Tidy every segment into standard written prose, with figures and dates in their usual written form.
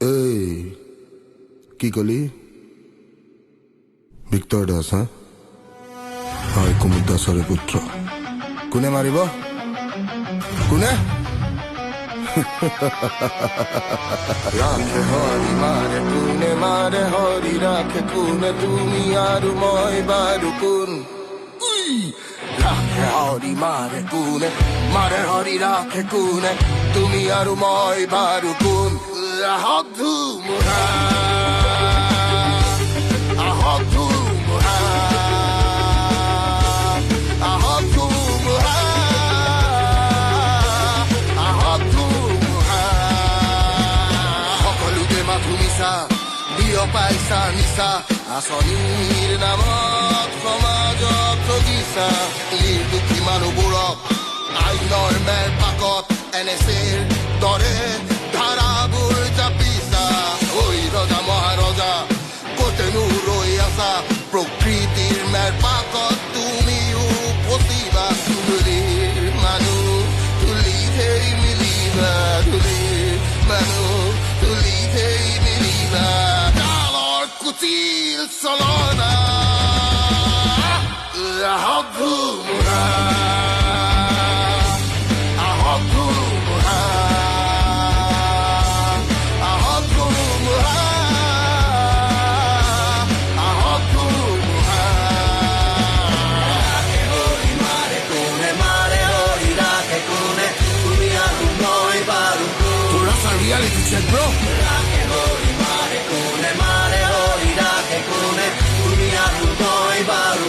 এই কি কলি ভিক্টৰ দাস হা হয় কুমুদ দাসৰে পুত্ৰ কোনে মাৰিব কোনে ৰাখে হৰি মাৰে হৰি ৰাখে কোনে তুমি আৰু মই বাৰু কোন ৰাখে হৰি মাৰে হৰি ৰাখে কোনে তুমি আৰু মই বাৰু কোন আহক ধুমুহা আহক ধুমুহা আহক ধুমুহা আহক ধুমুহা সকলোতে মাথো মিছা বিয়পাইছা নিচা আঁচনিৰ নামত সমাজক ঠগিছা দুখী মানুহবোৰক আইনৰ মেৰ পাকত NSAৰ দৰে ধাৰাবোৰ জাপিছা ঐ ৰজা মহাৰজা কতেনো ৰৈ আছা প্ৰকৃতিৰ মেৰ পাকত তুমিও ফচিবা ধূলিৰ মানুহ ধূলিতেই মিলিবা ধূলিৰ মানুহ ধূলিতেই মিলিবা ডালৰ কুটিল চলনা আহক ধুমুহা আহক ধুমুহা আহক ধুমুহা আহক ধুমুহা ৰাখে হৰি মাৰে হৰি ৰাখে কোনে তুমি আৰু মই বাৰু তোৰা ৰিয়েলিটি চেক ব্ৰ ৰাখে হৰি মাৰে হৰি ৰাখে কোনে তুমি আৰু মই বাৰু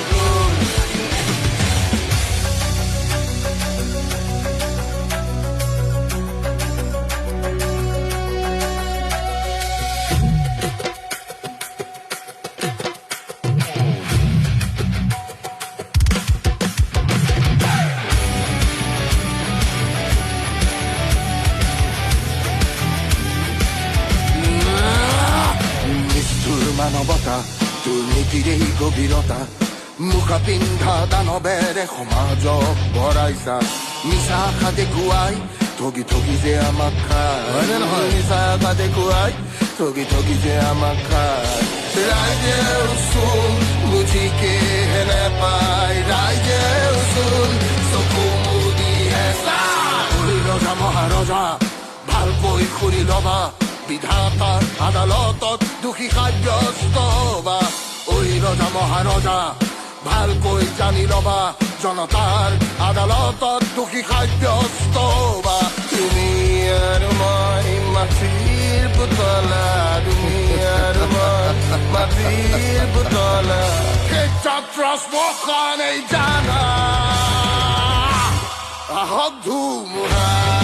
মানৱতা দুৰ্নীতিৰে গভীৰতা মুখা পিন্ধা দানৱেৰে সমাজক ভৰাইছা মিছা আশা দেখুৱাই ঠগি ঠগি যে আমাক খায় মিছা আশা দেখুৱাই ঠগি ঠগি যে আমাক খায় ৰাইজেও চোন বুজিকেহে নেপায় ৰাইজেও চোন চকু মুদিহে চাই ৰজা মহাৰজা ভালকৈ শুনি ল'বা বিধাতাৰ আদালতত দোষী সাব্যস্ত হবা ঐ ৰজা মহাৰজা ভালকৈ জানি ল'বা জনতাৰ আদালতত দোষী সাব্যস্ত হবা তুমি আৰু মই মাটিৰ পুতলা তুমি আৰু মই মাটিৰ পুতলা এই জানা আহক ধুমুহা